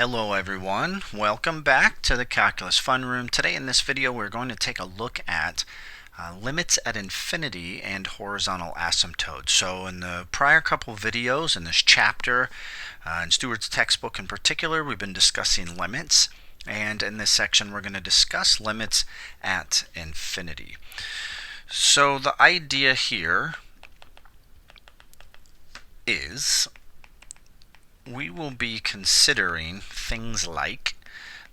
Hello everyone, welcome back to the Calculus Fun Room. Today in this video we're going to take a look at limits at infinity and horizontal asymptotes. So in the prior couple videos in this chapter, in Stewart's textbook in particular, we've been discussing limits, and in this section we're going to discuss limits at infinity. So the idea here is we will be considering things like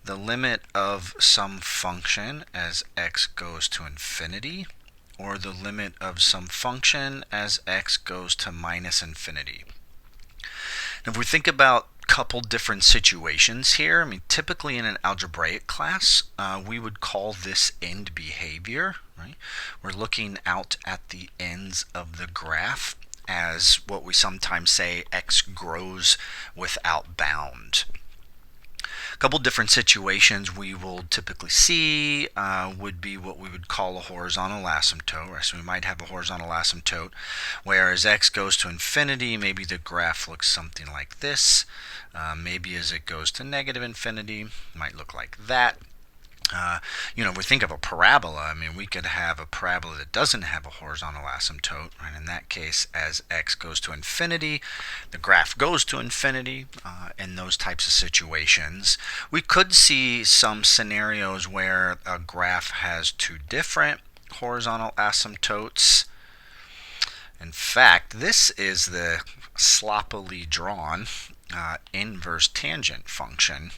the limit of some function as x goes to infinity, or the limit of some function as x goes to minus infinity. Now, if we think about a couple different situations here, typically in an algebraic class, we would call this end behavior, right? We're looking out at the ends of the graph as what we sometimes say x grows without bound. A couple different situations we will typically see would be what we would call a horizontal asymptote. Right? So we might have a horizontal asymptote where as x goes to infinity, maybe the graph looks something like this. Maybe as it goes to negative infinity, it might look like that. If we think of a parabola, we could have a parabola that doesn't have a horizontal asymptote, right? In that case, as x goes to infinity, the graph goes to infinity. In those types of situations, we could see some scenarios where a graph has two different horizontal asymptotes. In fact, this is the sloppily drawn inverse tangent function.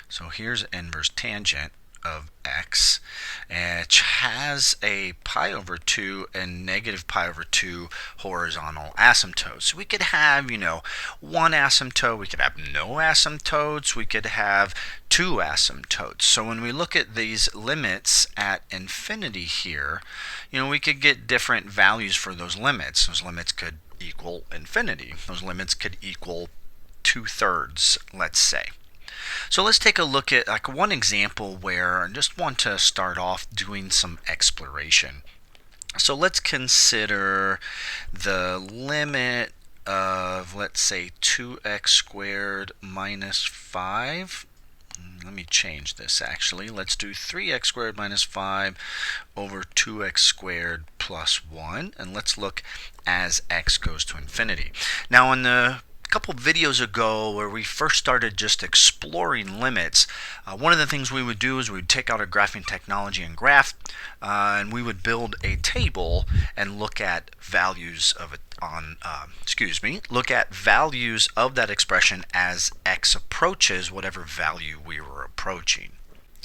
So here's inverse tangent of x, which has a pi over 2 and negative pi over 2 horizontal asymptotes. We could have, one asymptote, we could have no asymptotes, we could have two asymptotes. So when we look at these limits at infinity here, we could get different values for those limits. Those limits could equal infinity. Those limits could equal 2/3, let's say. So let's take a look at one example where I just want to start off doing some exploration. So let's consider the limit of, let's say, 2x squared minus 5. Let me change this actually. Let's do 3x squared minus 5 over 2x squared plus 1. And let's look as x goes to infinity. Now in the couple videos ago where we first started just exploring limits, one of the things we would do is we would take out our graphing technology and graph, and we would build a table and look at values of it look at values of that expression as x approaches whatever value we were approaching.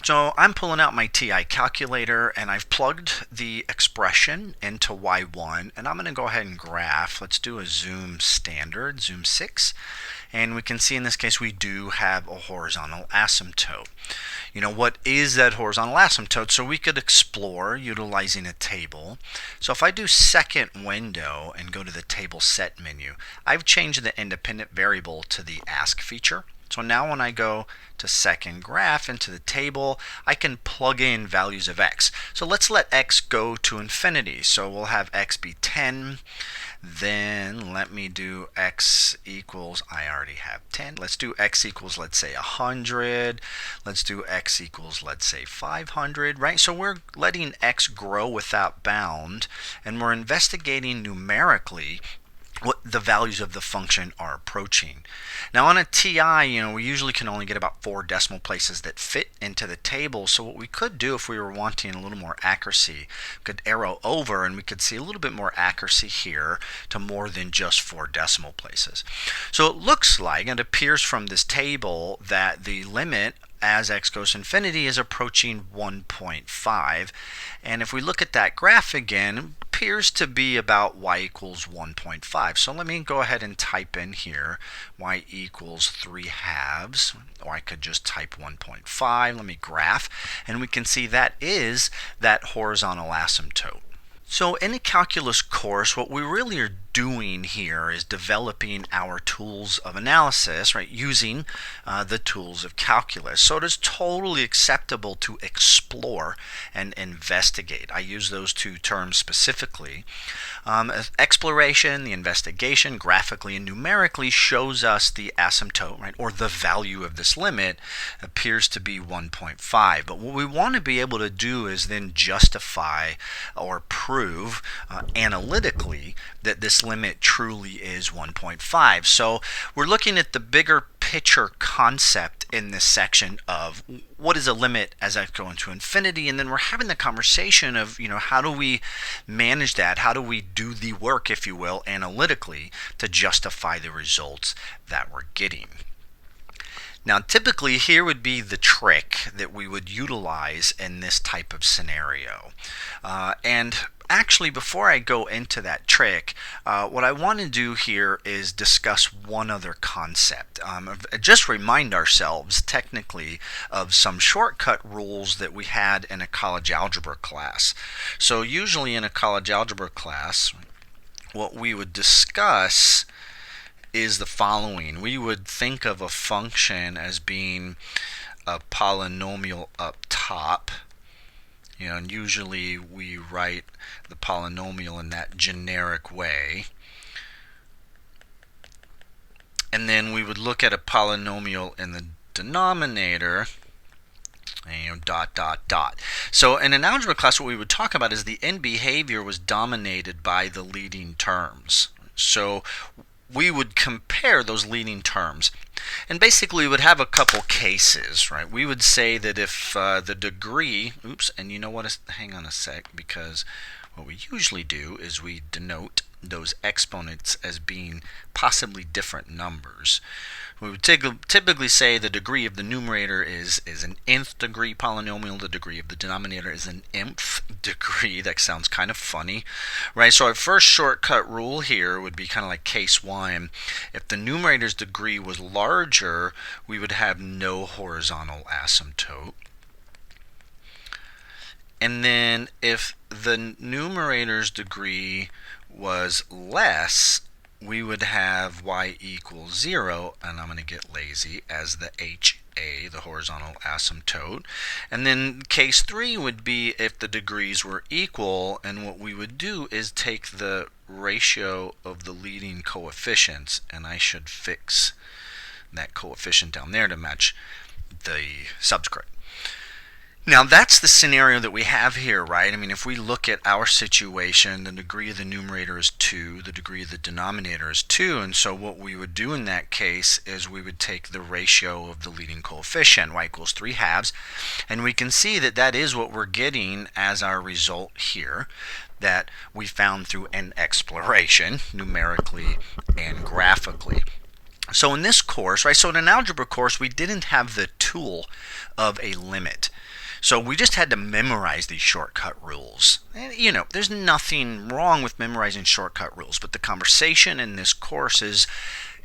So I'm pulling out my TI calculator and I've plugged the expression into y1, and I'm going to go ahead and graph. Let's do a zoom standard, zoom 6, and we can see in this case we do have a horizontal asymptote. What is that horizontal asymptote? So we could explore utilizing a table. So if I do second window and go to the table set menu, I've changed the independent variable to the ask feature. So now when I go to second graph into the table, I can plug in values of x. So let's let x go to infinity. So we'll have x be 10. Then let me do x equals, I already have 10. Let's do x equals, let's say 100. Let's do x equals, let's say 500, right? So we're letting x grow without bound, and we're investigating numerically what the values of the function are approaching. Now on a TI, we usually can only get about 4 decimal places that fit into the table. So what we could do if we were wanting a little more accuracy, we could arrow over and we could see a little bit more accuracy here to more than just 4 decimal places. So it looks like, it appears from this table, that the limit as x goes to infinity is approaching 1.5. And if we look at that graph again, it appears to be about y equals 1.5. So let me go ahead and type in here y equals 3/2, or I could just type 1.5. Let me graph, and we can see that is that horizontal asymptote. So in a calculus course, what we really are doing here is developing our tools of analysis, right, using the tools of calculus. So it is totally acceptable to explore and investigate. I use those two terms specifically. Exploration, the investigation, graphically and numerically shows us the asymptote, right, or the value of this limit appears to be 1.5. But what we want to be able to do is then justify or prove analytically that this limit truly is 1.5. So we're looking at the bigger picture concept in this section of what is a limit as I go into infinity, and then we're having the conversation of, how do we manage that? How do we do the work, if you will, analytically to justify the results that we're getting? Now, typically, here would be the trick that we would utilize in this type of scenario. And actually, before I go into that trick, what I want to do here is discuss one other concept. Just remind ourselves, technically, of some shortcut rules that we had in a college algebra class. So usually in a college algebra class, what we would discuss is the following. We would think of a function as being a polynomial up top, and usually we write the polynomial in that generic way. And then we would look at a polynomial in the denominator, and dot, dot, dot. So in an algebra class, what we would talk about is the end behavior was dominated by the leading terms. So we would compare those leading terms. And basically we would have a couple cases, right? We would say that if the degree, and you know what, hang on a sec, because what we usually do is we denote those exponents as being possibly different numbers. We would typically say the degree of the numerator is an nth degree polynomial. The degree of the denominator is an nth degree. That sounds kind of funny, right? So our first shortcut rule here would be kind of like case 1. If the numerator's degree was larger, we would have no horizontal asymptote. And then if the numerator's degree was less, we would have y equals 0, and I'm going to get lazy, as the HA, the horizontal asymptote. And then case 3 would be if the degrees were equal, and what we would do is take the ratio of the leading coefficients, and I should fix that coefficient down there to match the subscript. Now that's the scenario that we have here, right? I mean, if we look at our situation, the degree of the numerator is 2, the degree of the denominator is 2, and so what we would do in that case is we would take the ratio of the leading coefficient, y equals 3 halves, and we can see that that is what we're getting as our result here that we found through an exploration, numerically and graphically. So in this course, right, so in an algebra course, we didn't have the tool of a limit. So we just had to memorize these shortcut rules. And, there's nothing wrong with memorizing shortcut rules, but the conversation in this course is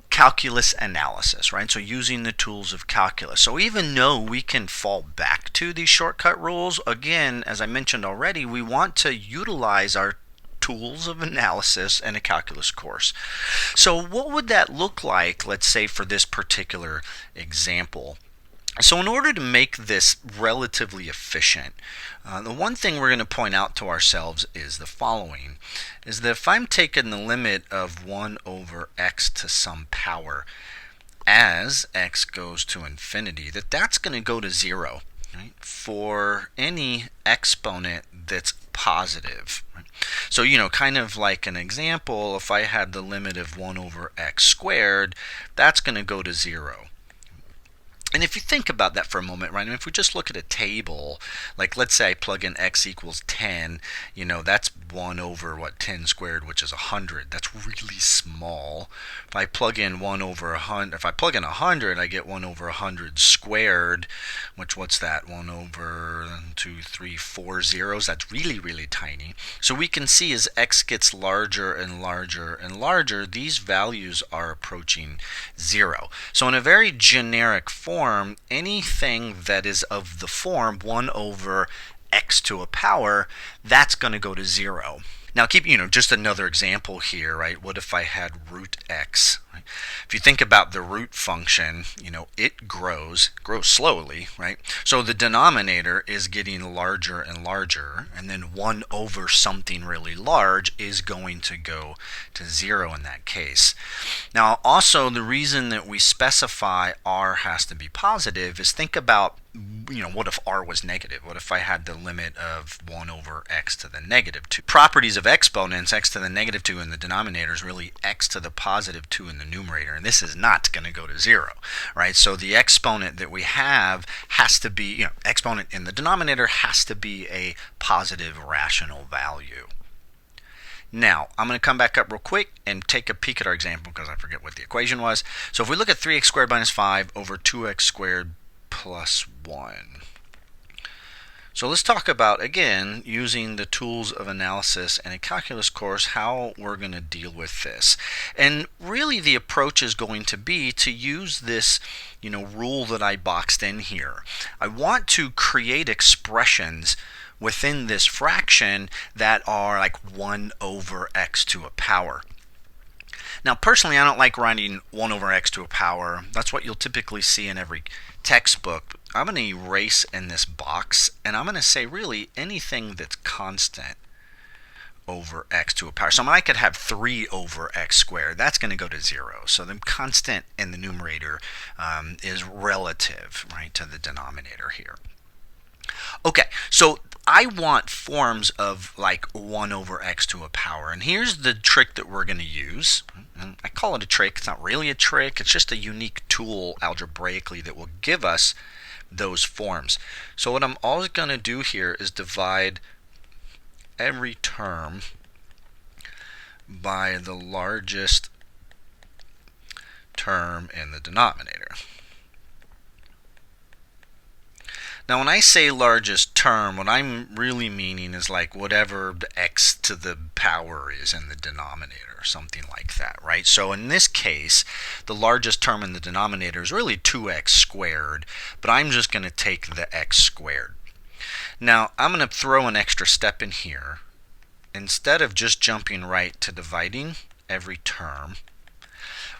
calculus analysis, right? So using the tools of calculus. So even though we can fall back to these shortcut rules, again, as I mentioned already, we want to utilize our tools of analysis in a calculus course. So what would that look like, let's say, for this particular example? So in order to make this relatively efficient, the one thing we're going to point out to ourselves is the following, is that if I'm taking the limit of 1 over x to some power as x goes to infinity, that's going to go to 0, right, for any exponent that's positive. Right? So, kind of like an example, if I had the limit of 1 over x squared, that's going to go to 0. And if you think about that for a moment, right, I mean, if we just look at a table, like let's say I plug in x equals 10, that's 1 over 10 squared, which is 100. That's really small. If I plug in 1 over 100, if I plug in 100, I get 1 over 100 squared, which what's that? 1 over 2, 3, 4 zeros. That's really, really tiny. So we can see as x gets larger and larger and larger, these values are approaching 0. So in a very generic form, anything that is of the form 1 over x to a power, that's going to go to 0. Now keep, just another example here, right? What if I had root x? Right? If you think about the root function, it grows slowly, right? So the denominator is getting larger and larger, and then 1 over something really large is going to go to 0 in that case. Now also, the reason that we specify r has to be positive is think about, what if r was negative? What if I had the limit of 1 over x to the negative 2? Properties of exponents, x to the negative 2 in the denominator is really x to the positive 2 in the numerator, and this is not going to go to 0, right? So the exponent that we have has to be, exponent in the denominator has to be a positive rational value. Now, I'm going to come back up real quick and take a peek at our example because I forget what the equation was. So if we look at 3x squared minus 5 over 2x squared plus 1. So let's talk about, again, using the tools of analysis in a calculus course, how we're going to deal with this. And really the approach is going to be to use this, rule that I boxed in here. I want to create expressions within this fraction that are like 1 over x to a power. Now personally, I don't like writing 1 over x to a power. That's what you'll typically see in every textbook. I'm going to erase in this box, and I'm going to say really anything that's constant over x to a power. So I could have 3 over x squared. That's going to go to 0. So the constant in the numerator is relative, right, to the denominator here. Okay, so I want forms of like 1 over x to a power, and here's the trick that we're going to use. And I call it a trick. It's not really a trick. It's just a unique tool algebraically that will give us those forms. So what I'm always going to do here is divide every term by the largest term in the denominator. Now when I say largest term, what I'm really meaning is like whatever the x to the power is in the denominator, something like that, right? So in this case, the largest term in the denominator is really 2x squared, but I'm just going to take the x squared. Now I'm going to throw an extra step in here. Instead of just jumping right to dividing every term,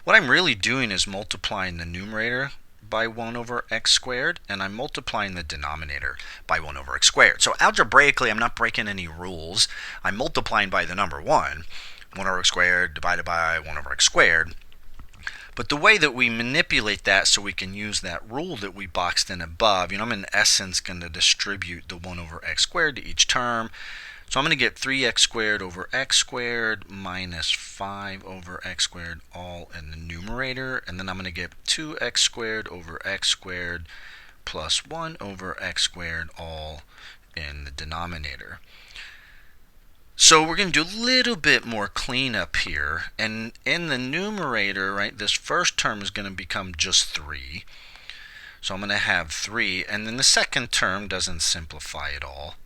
what I'm really doing is multiplying the numerator by 1 over x squared, and I'm multiplying the denominator by 1 over x squared. So algebraically, I'm not breaking any rules. I'm multiplying by the number 1 over x squared divided by 1 over x squared. But the way that we manipulate that so we can use that rule that we boxed in above, I'm in essence going to distribute the 1 over x squared to each term. So I'm going to get 3x squared over x squared minus 5 over x squared all in the numerator. And then I'm going to get 2x squared over x squared plus 1 over x squared all in the denominator. So we're going to do a little bit more cleanup here. And in the numerator, right, this first term is going to become just 3. So I'm going to have 3. And then the second term doesn't simplify at all.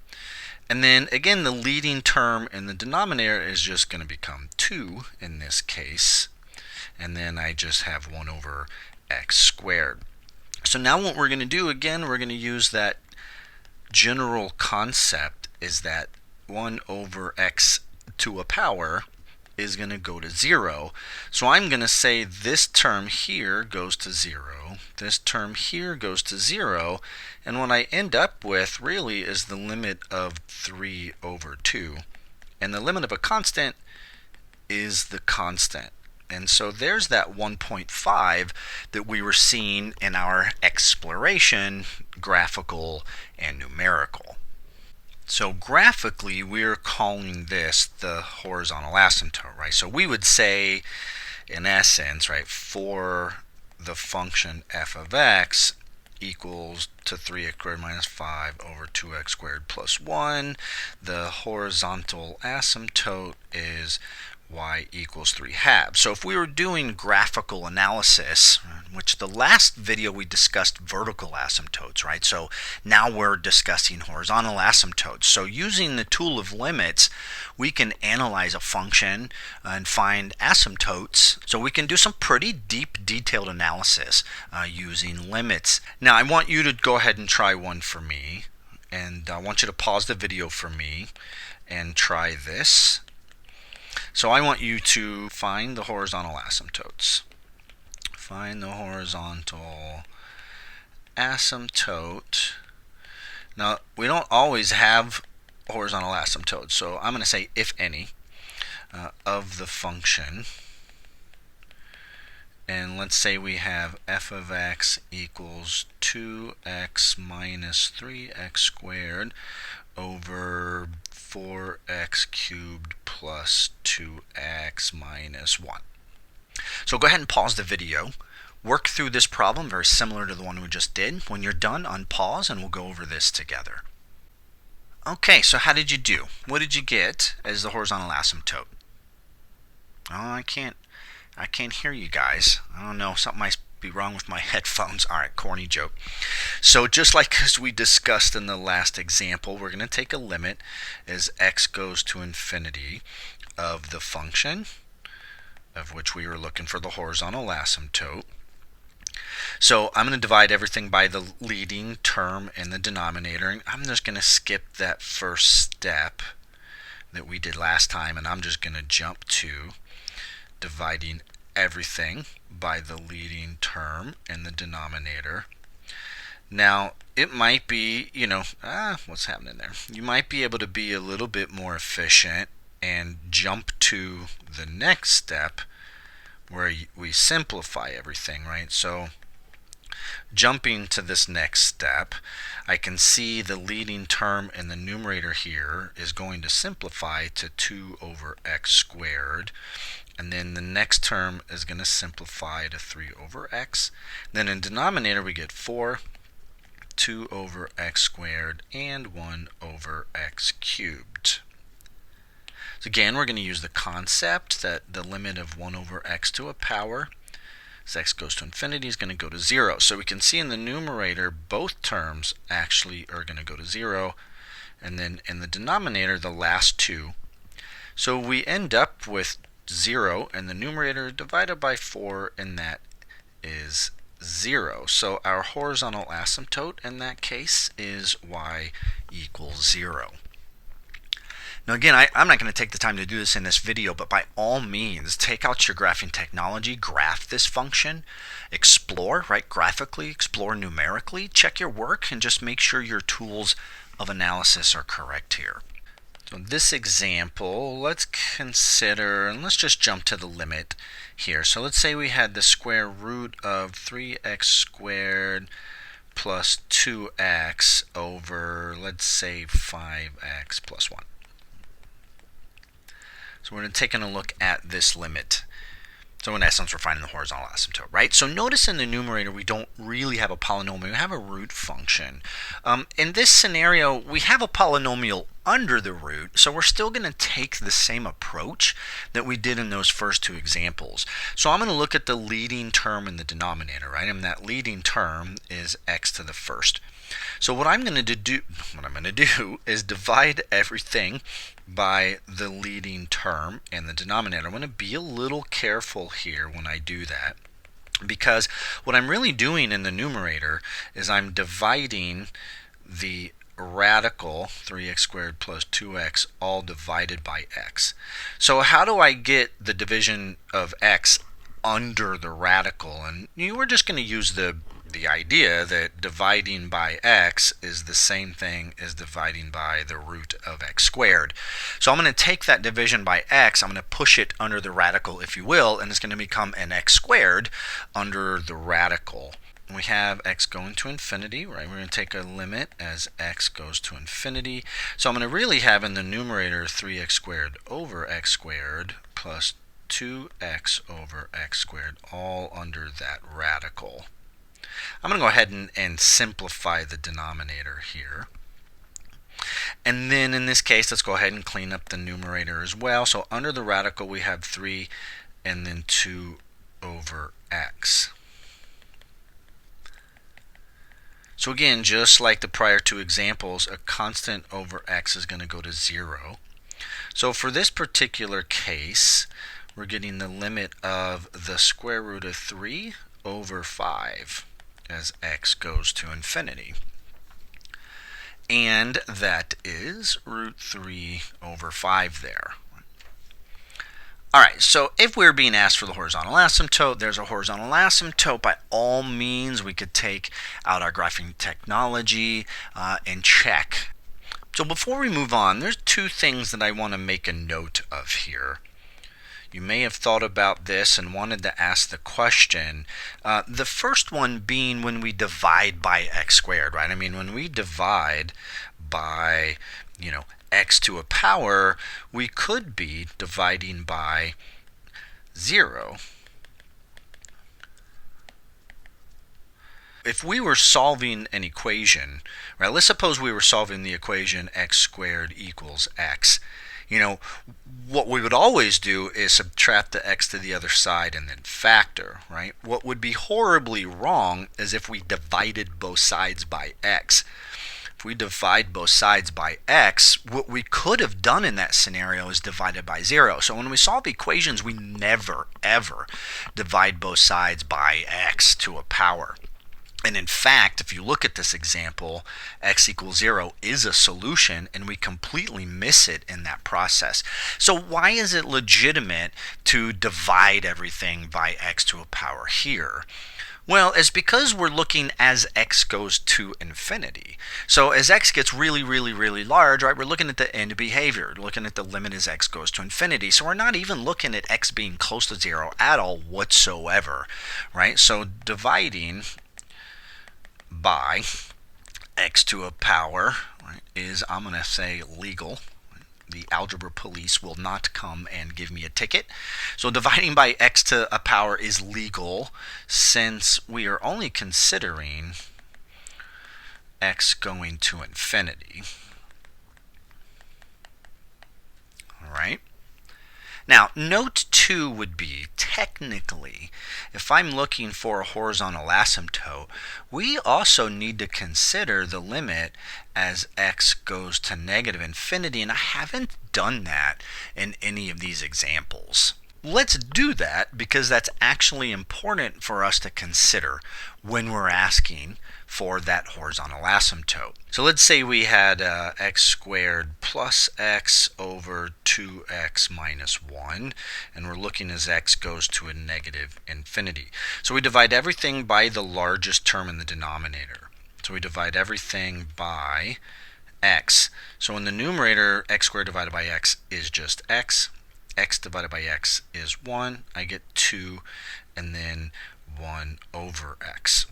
And then again, the leading term in the denominator is just going to become 2 in this case. And then I just have 1 over x squared. So now what we're going to do, again, we're going to use that general concept, is that 1 over x to a power is going to go to 0. So I'm going to say this term here goes to 0. This term here goes to 0. And what I end up with really is the limit of 3 over 2. And the limit of a constant is the constant. And so there's that 1.5 that we were seeing in our exploration, graphical and numerical. So graphically, we're calling this the horizontal asymptote, right? So we would say, in essence, right, for the function f of x equals to 3x squared minus 5 over 2x squared plus 1, the horizontal asymptote is y equals 3 halves. So if we were doing graphical analysis, which the last video we discussed vertical asymptotes, right? So now we're discussing horizontal asymptotes. So using the tool of limits, we can analyze a function and find asymptotes. So we can do some pretty deep, detailed analysis using limits. Now I want you to go ahead and try one for me, and I want you to pause the video for me and try this. So I want you to find the horizontal asymptotes. Find the horizontal asymptote. Now, we don't always have horizontal asymptotes, so I'm going to say if any of the function. And let's say we have f of x equals 2x minus 3x squared over 4x cubed plus 2x minus 1. So go ahead and pause the video. Work through this problem, very similar to the one we just did. When you're done, unpause and we'll go over this together. Okay, so how did you do? What did you get as the horizontal asymptote? Oh, I can't hear you guys. I don't know, something might be wrong with my headphones. All right, corny joke. So just like as we discussed in the last example, we're going to take a limit as x goes to infinity of the function of which we were looking for the horizontal asymptote. So I'm going to divide everything by the leading term in the denominator, and I'm just going to skip that first step that we did last time, and I'm just going to jump to dividing everything by the leading term in the denominator. Now, it might be, what's happening there? You might be able to be a little bit more efficient and jump to the next step where we simplify everything, right? So jumping to this next step, I can see the leading term in the numerator here is going to simplify to 2 over x squared. And then the next term is going to simplify to 3 over x. Then in denominator we get 4, 2 over x squared, and 1 over x cubed. So again, we're going to use the concept that the limit of 1 over x to a power as x goes to infinity is going to go to 0. So we can see in the numerator both terms actually are going to go to 0, and then in the denominator the last two. So we end up with 0 in the numerator divided by 4, and that is 0. So our horizontal asymptote in that case is y equals 0. Now again, I'm not going to take the time to do this in this video, but by all means, take out your graphing technology, graph this function, explore, right, graphically, explore numerically, check your work, and just make sure your tools of analysis are correct here. So in this example, let's consider, and let's just jump to the limit here. So let's say we had the square root of 3x squared plus 2x over, let's say, 5x plus 1. So we're taking a look at this limit. So in essence, we're finding the horizontal asymptote, right? So notice in the numerator, we don't really have a polynomial. We have a root function. In this scenario, we have a polynomial under the root, so we're still going to take the same approach that we did in those first two examples. So I'm going to look at the leading term in the denominator, right? And that leading term is x to the first. So what I'm going to do is divide everything by the leading term in the denominator. I'm going to be a little careful here when I do that, because what I'm really doing in the numerator is I'm dividing the radical 3x squared plus 2x all divided by x. So how do I get the division of x under the radical? And we're just going to use the idea that dividing by x is the same thing as dividing by the root of x squared. So I'm going to take that division by x, I'm going to push it under the radical, if you will, and it's going to become an x squared under the radical. We have x going to infinity, right? We're going to take a limit as x goes to infinity. So I'm going to really have in the numerator 3x squared over x squared plus 2x over x squared, all under that radical. I'm going to go ahead and simplify the denominator here. And then in this case, let's go ahead and clean up the numerator as well. So under the radical, we have 3 and then 2 over x. So again, just like the prior two examples, a constant over x is going to go to 0. So for this particular case, we're getting the limit of the square root of 3 over 5 as x goes to infinity. And that is root 3 over 5 there. All right, so if we're being asked for the horizontal asymptote, there's a horizontal asymptote. By all means, we could take out our graphing technology and check. So before we move on, there's two things that I want to make a note of here. You may have thought about this and wanted to ask the question. The first one being when we divide by x squared, right? I mean, when we divide by, x to a power, we could be dividing by 0. If we were solving an equation, right, let's suppose we were solving the equation x squared equals x. What we would always do is subtract the x to the other side and then factor, right? What would be horribly wrong is if we divided both sides by x. If we divide both sides by x, what we could have done in that scenario is divided by 0. So when we solve equations, we never, ever divide both sides by x to a power. And in fact, if you look at this example, x equals 0 is a solution, and we completely miss it in that process. So why is it legitimate to divide everything by x to a power here? Well, it's because we're looking as x goes to infinity. So as x gets really, really, really large, right, we're looking at the end behavior, looking at the limit as x goes to infinity. So we're not even looking at x being close to 0 at all whatsoever, right? So dividing by x to a power, right, is, I'm going to say, legal. The algebra police will not come and give me a ticket. So dividing by x to a power is legal since we are only considering x going to infinity. All right. Now, note 2 would be, technically, if I'm looking for a horizontal asymptote, we also need to consider the limit as x goes to negative infinity, and I haven't done that in any of these examples. Let's do that because that's actually important for us to consider when we're asking for that horizontal asymptote. So let's say we had x squared plus x over 2x minus 1, and we're looking as x goes to a negative infinity. So we divide everything by the largest term in the denominator. So we divide everything by x. So in the numerator, x squared divided by x is just x. X divided by x is 1. I get 2, and then 1 over x.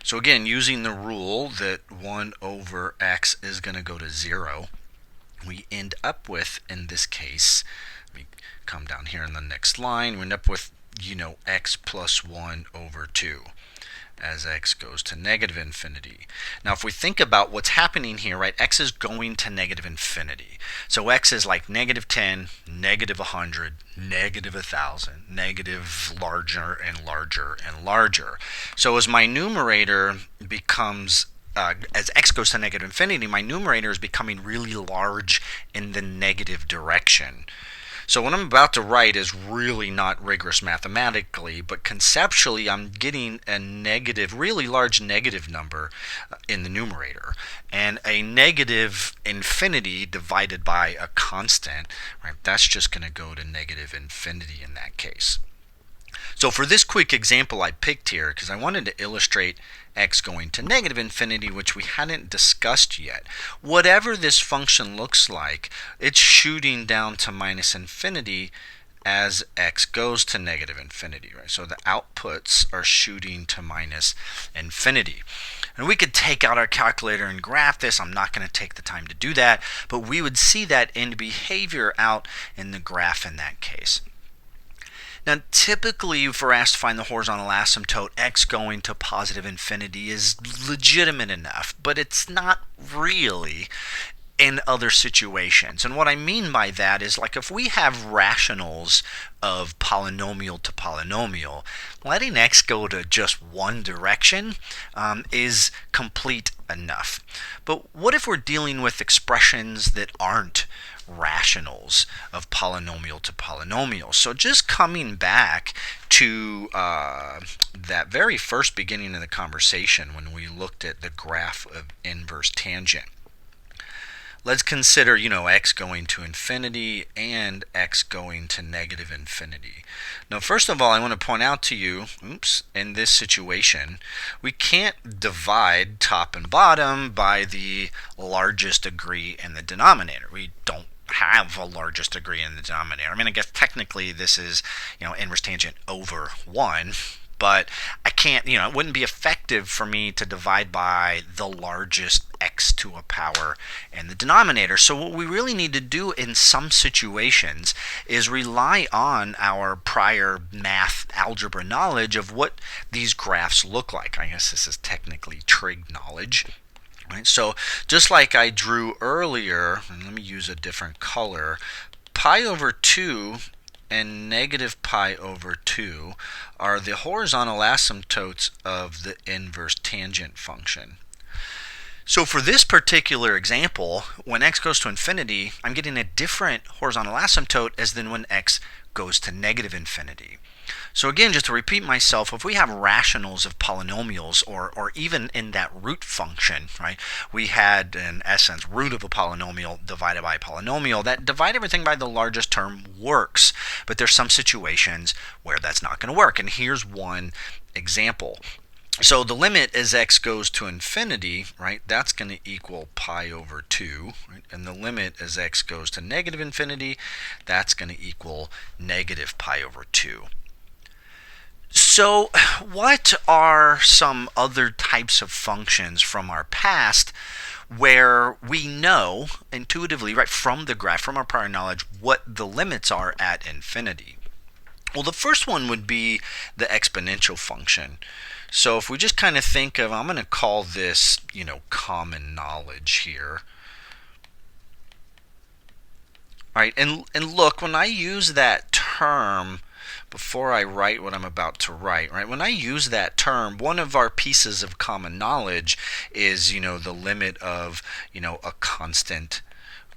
So again, using the rule that 1 over x is going to go to 0, we end up with, in this case, let me come down here in the next line, we end up with, x plus 1 over 2 as x goes to negative infinity. Now, if we think about what's happening here, right, x is going to negative infinity. So x is like negative 10, negative 100, negative 1,000, negative larger and larger and larger. So as my numerator becomes, as x goes to negative infinity, my numerator is becoming really large in the negative direction. So what I'm about to write is really not rigorous mathematically, but conceptually I'm getting a negative, really large negative number in the numerator. And a negative infinity divided by a constant, right, that's just going to go to negative infinity in that case. So for this quick example I picked here, because I wanted to illustrate x going to negative infinity, which we hadn't discussed yet. Whatever this function looks like, it's shooting down to minus infinity as x goes to negative infinity, right? So the outputs are shooting to minus infinity. And we could take out our calculator and graph this. I'm not going to take the time to do that, but we would see that end behavior out in the graph in that case. Now, typically, if we're asked to find the horizontal asymptote, x going to positive infinity is legitimate enough, but it's not really in other situations. And what I mean by that is, like, if we have rationals of polynomial to polynomial, letting x go to just one direction is complete enough. But what if we're dealing with expressions that aren't rationals of polynomial to polynomial? So just coming back to that very first beginning of the conversation when we looked at the graph of inverse tangent. let's consider, x going to infinity and x going to negative infinity. Now, first of all, I want to point out to you, in this situation, we can't divide top and bottom by the largest degree in the denominator. We don't have a largest degree in the denominator. I mean, I guess technically this is, inverse tangent over 1, but I can't, it wouldn't be effective for me to divide by the largest x to a power in the denominator. So what we really need to do in some situations is rely on our prior math algebra knowledge of what these graphs look like. I guess this is technically trig knowledge. Right? So just like I drew earlier, and let me use a different color, pi over 2 and negative pi over 2 are the horizontal asymptotes of the inverse tangent function. So for this particular example, when x goes to infinity, I'm getting a different horizontal asymptote as than when x goes to negative infinity. So again, just to repeat myself, if we have rationals of polynomials, or even in that root function, right, we had, in essence, root of a polynomial divided by a polynomial, that divide everything by the largest term works. But there's some situations where that's not going to work. And here's one example. So the limit as x goes to infinity, right, that's going to equal pi over 2. Right? And the limit as x goes to negative infinity, that's going to equal negative pi over 2. So what are some other types of functions from our past where we know intuitively, right, from the graph, from our prior knowledge, what the limits are at infinity? Well, the first one would be the exponential function. So if we just kind of think of, I'm going to call this, common knowledge here. All right, and look, when I use that term, before I write what I'm about to write, right? When I use that term, one of our pieces of common knowledge is, the limit of, a constant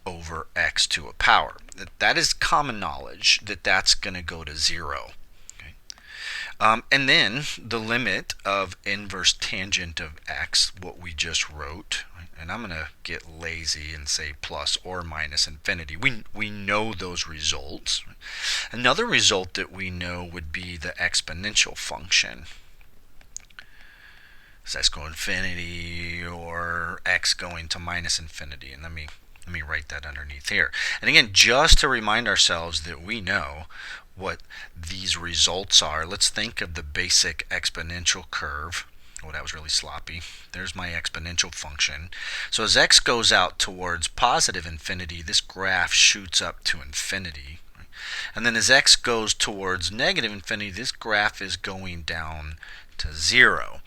over x to a power. That is common knowledge, that's going to go to 0. And then the limit of inverse tangent of x, what we just wrote, right? And I'm going to get lazy and say plus or minus infinity. We know those results. Right? Another result that we know would be the exponential function. So x going to infinity or x going to minus infinity. And let me write that underneath here. And again, just to remind ourselves that we know what these results are, let's think of the basic exponential curve. Oh, that was really sloppy. There's my exponential function. So as x goes out towards positive infinity, this graph shoots up to infinity. Right? And then as x goes towards negative infinity, this graph is going down to 0.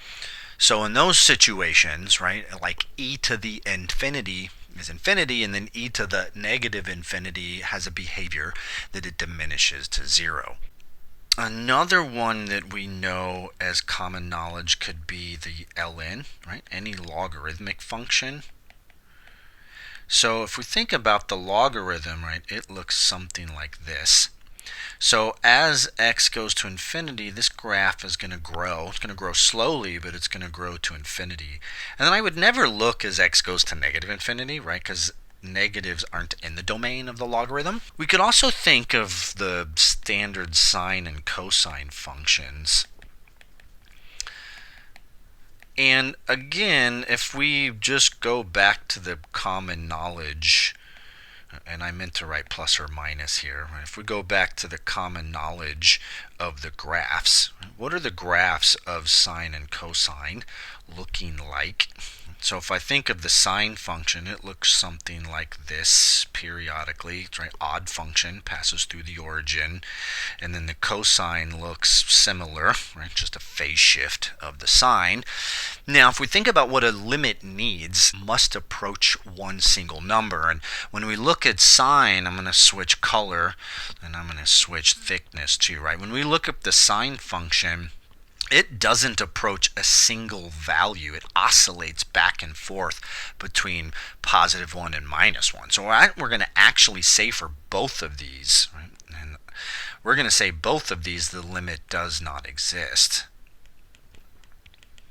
So in those situations, right, like e to the infinity is infinity, and then e to the negative infinity has a behavior that it diminishes to 0. Another one that we know as common knowledge could be the ln, right? Any logarithmic function. So if we think about the logarithm, right, it looks something like this. So as x goes to infinity, this graph is going to grow. It's going to grow slowly, but it's going to grow to infinity. And then I would never look as x goes to negative infinity, right? Because negatives aren't in the domain of the logarithm. We could also think of the standard sine and cosine functions. And again, if we just go back to the common knowledge, and I meant to write plus or minus here. If we go back to the common knowledge of the graphs, what are the graphs of sine and cosine looking like? So if I think of the sine function, it looks something like this periodically. It's right, odd function passes through the origin, and then the cosine looks similar, right? Just a phase shift of the sine. Now, if we think about what a limit needs, must approach one single number. And when we look at sine, I'm going to switch color, and I'm going to switch thickness too, right? When we look at the sine function, it doesn't approach a single value. It oscillates back and forth between positive 1 and minus 1. So we're going to actually say for both of these, right? And we're going to say both of these, the limit does not exist.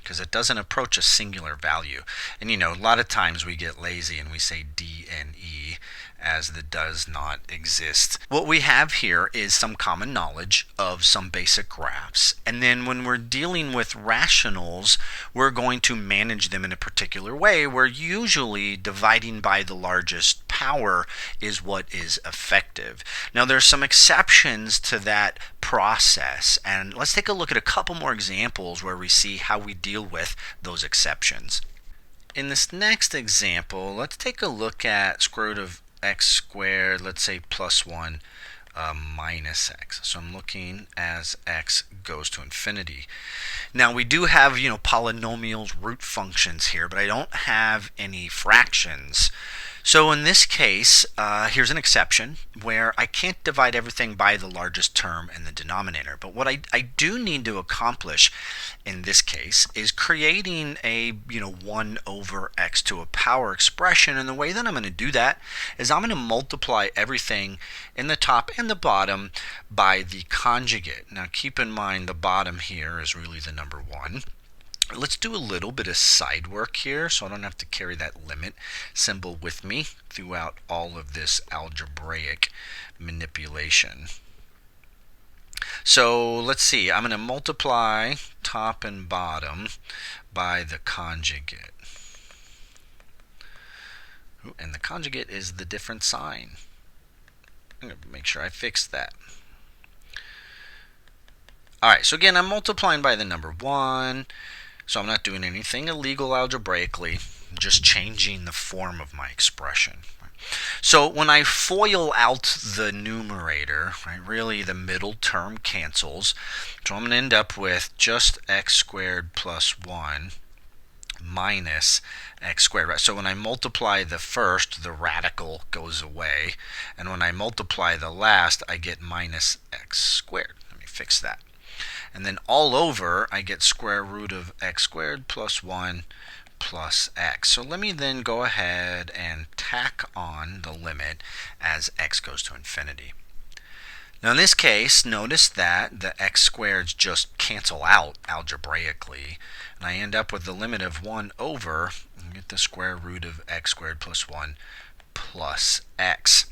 because it doesn't approach a singular value. And a lot of times we get lazy and we say D and E as the does not exist. What we have here is some common knowledge of some basic graphs, and then when we're dealing with rationals, we're going to manage them in a particular way where usually dividing by the largest power is what is effective. Now there's some exceptions to that process, and let's take a look at a couple more examples where we see how we deal with those exceptions. In this next example, let's take a look at square root of x squared, let's say plus 1 minus x. So I'm looking as x goes to infinity. Now we do have polynomials, root functions here, but I don't have any fractions. So in this case, here's an exception where I can't divide everything by the largest term in the denominator. But what I do need to accomplish in this case is creating a 1 over x to a power expression. And the way that I'm going to do that is I'm going to multiply everything in the top and the bottom by the conjugate. Now keep in mind the bottom here is really the number 1. Let's do a little bit of side work here so I don't have to carry that limit symbol with me throughout all of this algebraic manipulation. So let's see, I'm going to multiply top and bottom by the conjugate. And the conjugate is the different sign. I'm going to make sure I fix that. Alright, so again, I'm multiplying by the number 1. So I'm not doing anything illegal algebraically, just changing the form of my expression. So when I FOIL out the numerator, really the middle term cancels. So I'm going to end up with just x squared plus 1 minus x squared. So when I multiply the first, the radical goes away. And when I multiply the last, I get minus x squared. Let me fix that. And then all over, I get square root of x squared plus 1 plus x. So let me then go ahead and tack on the limit as x goes to infinity. Now in this case, notice that the x squareds just cancel out algebraically. And I end up with the limit of 1 over, and get the square root of x squared plus 1 plus x.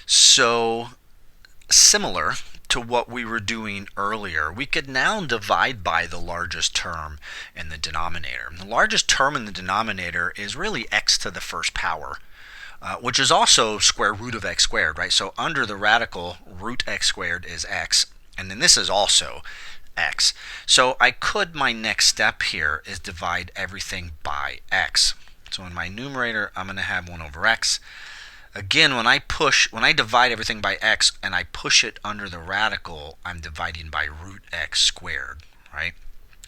So similar to what we were doing earlier, we could now divide by the largest term in the denominator. The largest term in the denominator is really x to the first power, which is also square root of x squared, right? So under the radical, root x squared is x, and then this is also x. So my next step here is divide everything by x. So in my numerator, I'm going to have 1 over x. Again, when I divide everything by x and I push it under the radical, I'm dividing by root x squared, right?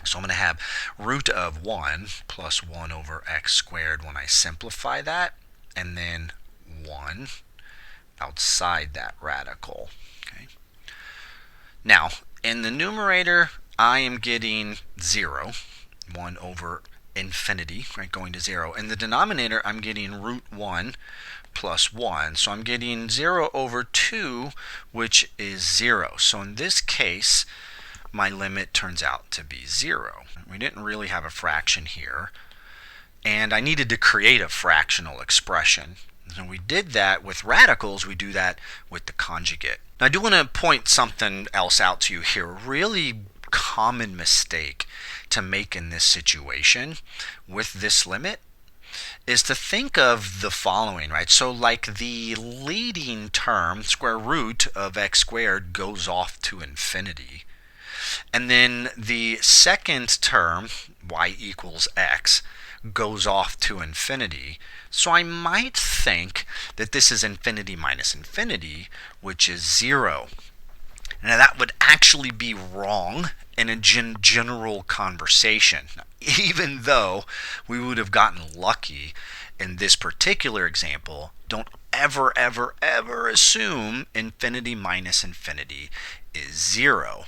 So I'm going to have root of 1 plus 1 over x squared when I simplify that, and then 1 outside that radical. Okay. Now, in the numerator, I am getting 0, 1 over infinity, right, going to 0. In the denominator, I'm getting root 1 plus 1. So I'm getting 0 over 2, which is 0. So in this case, my limit turns out to be 0. We didn't really have a fraction here, and I needed to create a fractional expression. And we did that with radicals, we do that with the conjugate. Now I do want to point something else out to you here. Really common mistake to make in this situation with this limit is to think of the following, right? So like the leading term, square root of x squared, goes off to infinity. And then the second term, y equals x, goes off to infinity. So I might think that this is infinity minus infinity, which is 0. Now that would actually be wrong in a general conversation, even though we would have gotten lucky in this particular example. Don't ever, ever, ever assume infinity minus infinity is 0.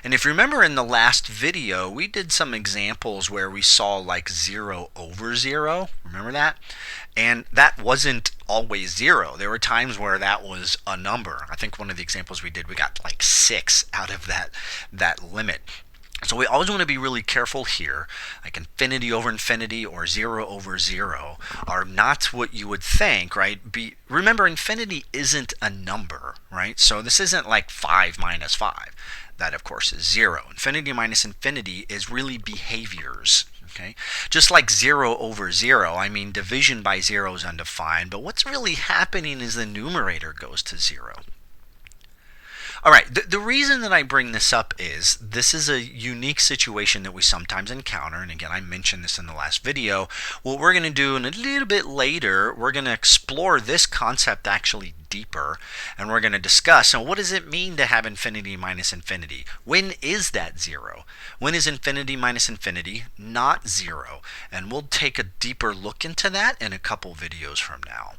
And if you remember in the last video, we did some examples where we saw like 0 over 0. Remember that? And that wasn't always 0. There were times where that was a number. I think one of the examples we did, we got like 6 out of that limit. So we always want to be really careful here. Like infinity over infinity or 0 over 0 are not what you would think, right? Remember, infinity isn't a number, right? So this isn't like 5 minus 5. That, of course, is 0. Infinity minus infinity is really behaviors. Okay? Just like 0 over 0, I mean, division by 0 is undefined, but what's really happening is the numerator goes to 0. All right, the reason that I bring this up is this is a unique situation that we sometimes encounter, and again, I mentioned this in the last video. What we're going to do in a little bit later, we're going to explore this concept actually deeper, and we're going to discuss, so what does it mean to have infinity minus infinity? When is that 0? When is infinity minus infinity not 0? And we'll take a deeper look into that in a couple videos from now.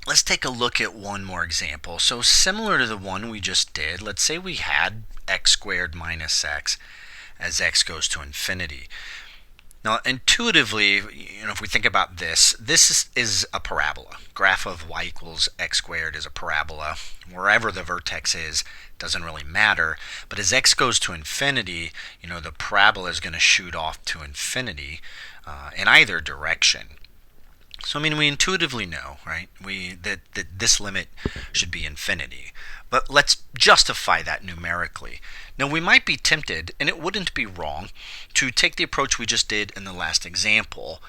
Let's take a look at one more example. So similar to the one we just did, let's say we had x squared minus x as x goes to infinity. Now, intuitively, if we think about this, this is a parabola. Graph of y equals x squared is a parabola. Wherever the vertex is, doesn't really matter. But as x goes to infinity, the parabola is going to shoot off to infinity in either direction. So, we intuitively know, right, that this limit should be infinity. But let's justify that numerically. Now, we might be tempted, and it wouldn't be wrong, to take the approach we just did in the last example.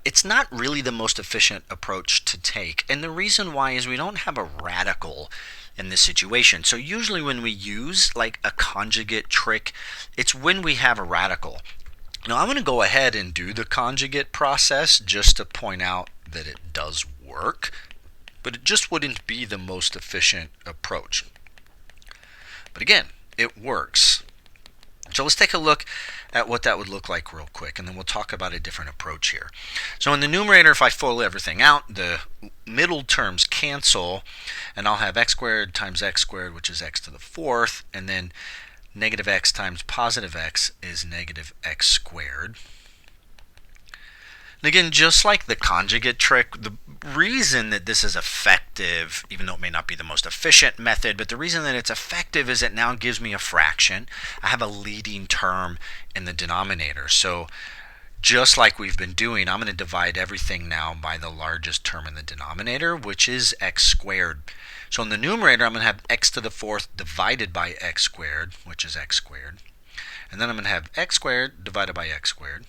It's not really the most efficient approach to take. And the reason why is we don't have a radical in this situation. So usually when we use like a conjugate trick, it's when we have a radical. Now I'm going to go ahead and do the conjugate process just to point out that it does work, but it just wouldn't be the most efficient approach. But again, it works. So let's take a look at what that would look like real quick, and then we'll talk about a different approach here. So in the numerator, if I FOIL everything out, the middle terms cancel, and I'll have x squared times x squared, which is x to the fourth, and then negative x times positive x is negative x squared. And again, just like the conjugate trick, the reason that this is effective, even though it may not be the most efficient method, but the reason that it's effective is it now gives me a fraction. I have a leading term in the denominator. So just like we've been doing, I'm going to divide everything now by the largest term in the denominator, which is x squared. So in the numerator, I'm going to have x to the fourth divided by x squared, which is x squared. And then I'm going to have x squared divided by x squared.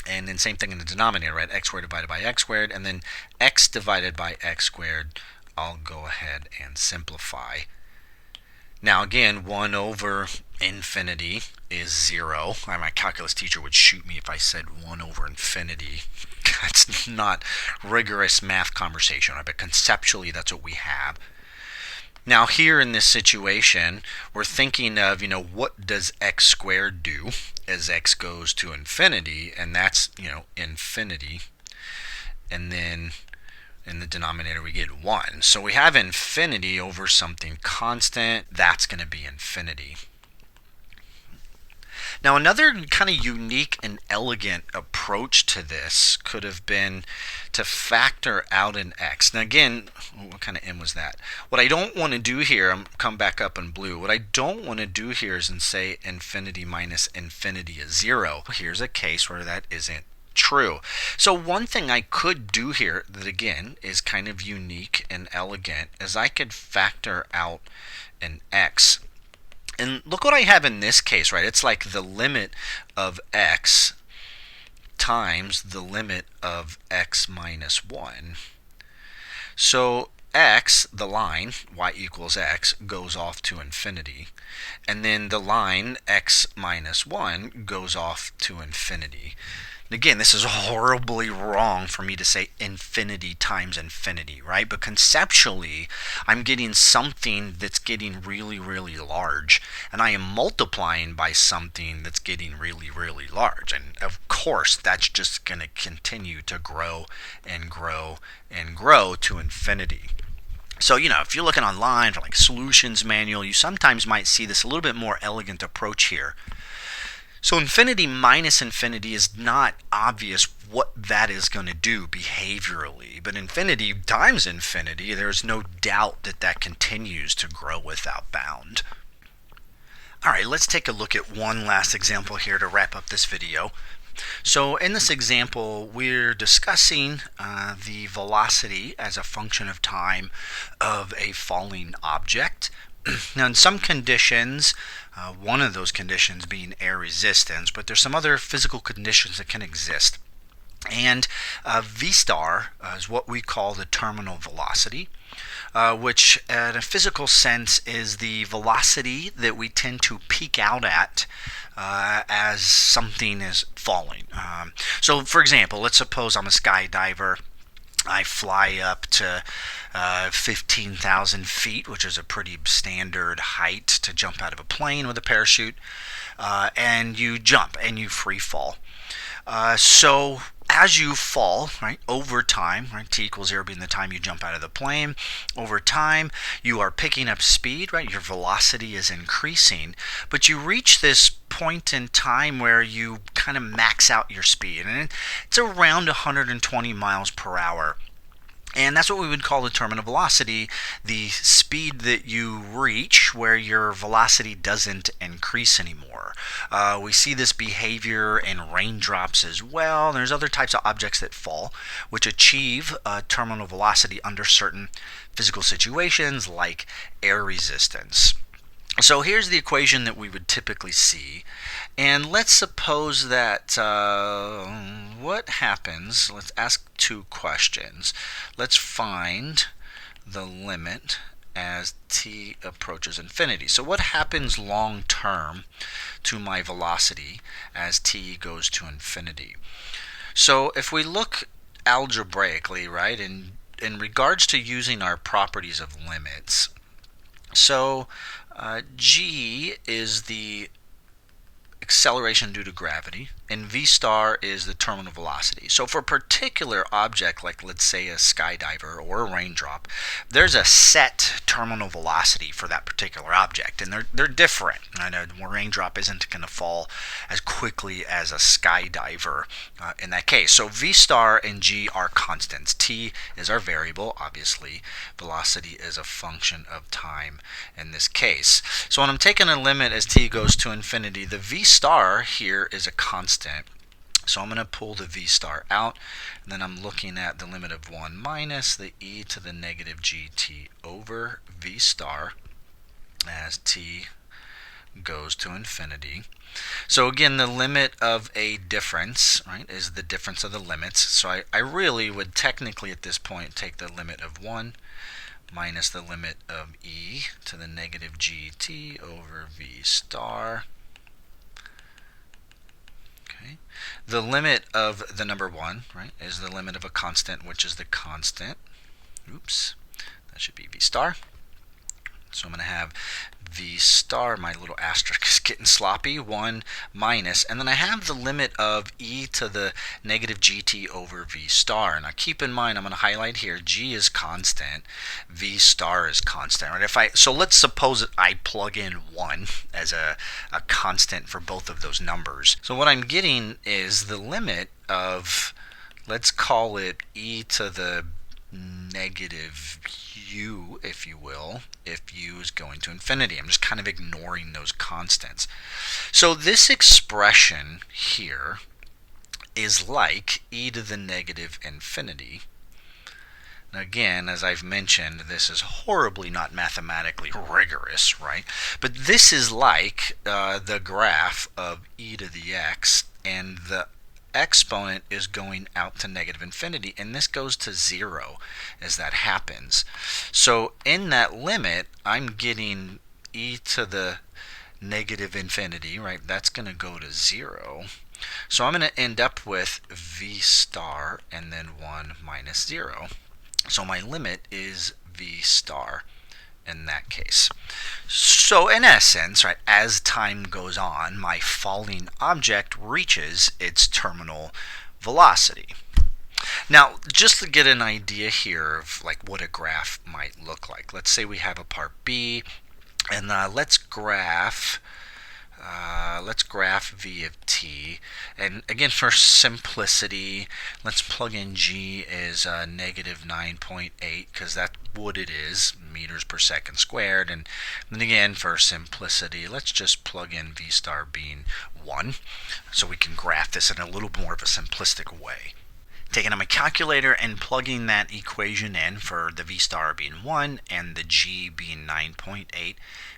And then same thing in the denominator, right? X squared divided by x squared. And then x divided by x squared. I'll go ahead and simplify. Now again, 1 over infinity is 0. My calculus teacher would shoot me if I said 1 over infinity. That's not rigorous math conversation, but conceptually that's what we have. Now here in this situation, we're thinking of, what does x squared do as x goes to infinity, and that's, infinity. And then in the denominator we get 1. So we have infinity over something constant. That's going to be infinity. Now another kind of unique and elegant approach to this could have been to factor out an x. Now again, what kind of m was that? What I don't want to do here, I'm come back up in blue, what I don't want to do here is say infinity minus infinity is 0. Here's a case where that isn't true. So one thing I could do here that again is kind of unique and elegant is I could factor out an x. And look what I have in this case, right? It's like the limit of x times the limit of x minus 1. So x, the line, y equals x, goes off to infinity. And then the line x minus 1 goes off to infinity. And again, this is horribly wrong for me to say infinity times infinity, right? But conceptually, I'm getting something that's getting really, really large. And I am multiplying by something that's getting really, really large. And of course, that's just going to continue to grow and grow and grow to infinity. So, if you're looking online for like solutions manual, you sometimes might see this a little bit more elegant approach here. So infinity minus infinity is not obvious what that is going to do behaviorally, but infinity times infinity, there's no doubt that that continues to grow without bound. All right, let's take a look at one last example here to wrap up this video. So in this example, we're discussing the velocity as a function of time of a falling object. Now, in some conditions, one of those conditions being air resistance, but there's some other physical conditions that can exist. And V star is what we call the terminal velocity, which in a physical sense is the velocity that we tend to peak out at as something is falling. So for example, let's suppose I'm a skydiver. I fly up to 15,000 feet, which is a pretty standard height to jump out of a plane with a parachute, and you jump and you free fall. So as you fall, right, over time, right, t equals 0 being the time you jump out of the plane, over time you are picking up speed, right, your velocity is increasing, but you reach this point in time where you kind of max out your speed, and it's around 120 miles per hour. And that's what we would call the terminal velocity, the speed that you reach where your velocity doesn't increase anymore. We see this behavior in raindrops as well. There's other types of objects that fall, which achieve terminal velocity under certain physical situations like air resistance. So here's the equation that we would typically see, and let's suppose that what happens, let's ask two questions. Let's find the limit as t approaches infinity. So what happens long term to my velocity as t goes to infinity? So if we look algebraically, right, in regards to using our properties of limits, so g is the acceleration due to gravity, and v star is the terminal velocity. So for a particular object, like let's say a skydiver or a raindrop, there's a set terminal velocity for that particular object, and they're different. I know a raindrop isn't going to fall as quickly as a skydiver in that case. So v star and g are constants. T is our variable, obviously. Velocity is a function of time in this case. So when I'm taking a limit as t goes to infinity, the v star here is a constant. So I'm going to pull the v star out, and then I'm looking at the limit of 1 minus the e to the negative gt over v star as t goes to infinity. So again, the limit of a difference, right, is the difference of the limits. So I really would technically at this point take the limit of 1 minus the limit of e to the negative gt over v star. Okay. The limit of the number 1, right, is the limit of a constant, which is the constant. Oops, that should be v star. So I'm going to have v star, my little asterisk is getting sloppy, 1 minus, and then I have the limit of e to the negative gt over v star. Now keep in mind, I'm going to highlight here, g is constant, v star is constant. Right? So let's suppose that I plug in 1 as a constant for both of those numbers. So what I'm getting is the limit of, let's call it e to the negative u, if you will, if u is going to infinity. I'm just kind of ignoring those constants. So this expression here is like e to the negative infinity. Now again, as I've mentioned, this is horribly not mathematically rigorous, right? But this is like the graph of e to the x, and the exponent is going out to negative infinity, and this goes to 0 as that happens. So in that limit, I'm getting e to the negative infinity, right? That's going to go to 0. So I'm going to end up with v star and then 1 minus 0. So my limit is v star in that case. So in essence, right, as time goes on, my falling object reaches its terminal velocity. Now, just to get an idea here of like what a graph might look like, let's say we have a part B, and let's graph let's graph v of t, and again for simplicity, let's plug in g as negative 9.8 because that's what it is, meters per second squared, and then again for simplicity, let's just plug in v star being 1 so we can graph this in a little more of a simplistic way. Taking out my calculator and plugging that equation in for the v star being 1 and the g being 9.8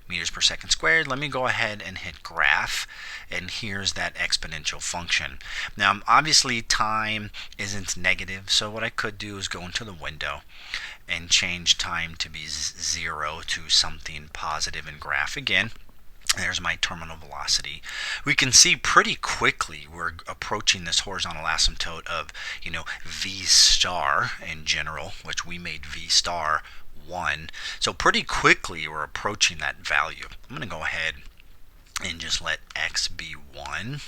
meters per second squared, let me go ahead and hit graph, and here's that exponential function. Now obviously time isn't negative, so what I could do is go into the window and change time to be 0 to something positive and graph again. There's my terminal velocity. We can see pretty quickly we're approaching this horizontal asymptote of, v star in general, which we made v star 1. So pretty quickly we're approaching that value. I'm going to go ahead and just let x be 1.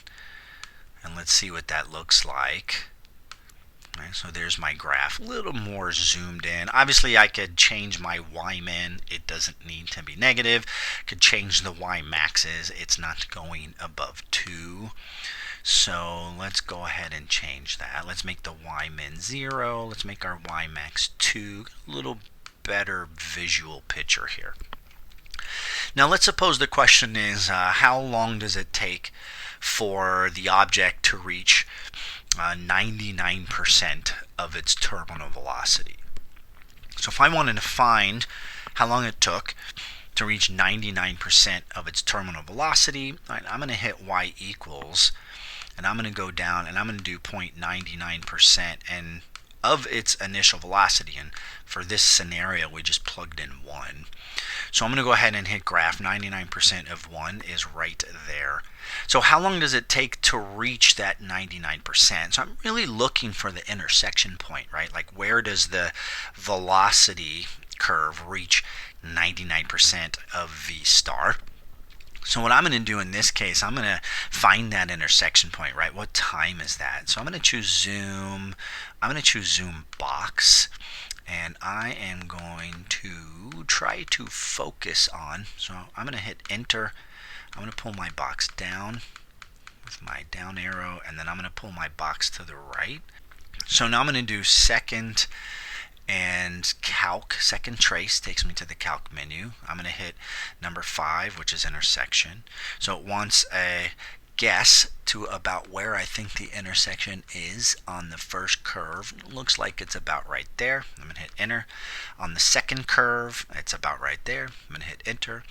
And let's see what that looks like. Right, so there's my graph, a little more zoomed in. Obviously I could change my y min, it doesn't need to be negative. Could change the y maxes, it's not going above 2. So let's go ahead and change that. Let's make the y min 0, let's make our y max 2. A little better visual picture here. Now let's suppose the question is how long does it take for the object to reach 99% of its terminal velocity. So if I wanted to find how long it took to reach 99% of its terminal velocity, right, I'm going to hit y equals, and I'm going to go down and I'm going to do 0.99% and of its initial velocity, and for this scenario we just plugged in 1. So I'm going to go ahead and hit graph. 99% of 1 is right there. So how long does it take to reach that 99%? So I'm really looking for the intersection point, right? Like where does the velocity curve reach 99% of v star? So what I'm going to do in this case, I'm going to find that intersection point, right? What time is that? So I'm going to choose zoom. I'm going to choose zoom box. And I am going to try to focus on, so I'm going to hit enter. I'm going to pull my box down with my down arrow, and then I'm going to pull my box to the right. So now I'm going to do second and calc. Second trace takes me to the calc menu. I'm going to hit number 5, which is intersection. So it wants a guess to about where I think the intersection is on the first curve. It looks like it's about right there. I'm going to hit enter. On the second curve, it's about right there. I'm going to hit enter.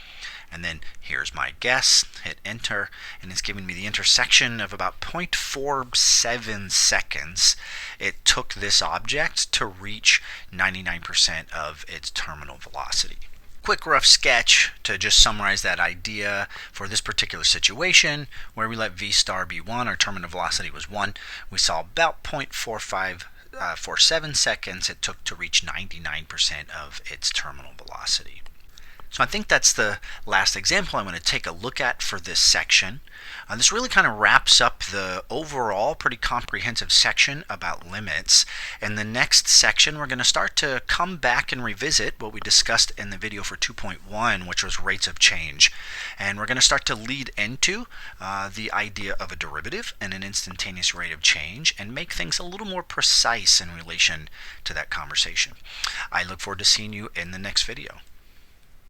And then here's my guess. Hit enter. And it's giving me the intersection of about 0.47 seconds it took this object to reach 99% of its terminal velocity. Quick rough sketch to just summarize that idea for this particular situation where we let v star be 1, our terminal velocity was 1. We saw about 0.47 seconds it took to reach 99% of its terminal velocity. So I think that's the last example I'm going to take a look at for this section. This really kind of wraps up the overall pretty comprehensive section about limits. In the next section, we're going to start to come back and revisit what we discussed in the video for 2.1, which was rates of change. And we're going to start to lead into the idea of a derivative and an instantaneous rate of change and make things a little more precise in relation to that conversation. I look forward to seeing you in the next video.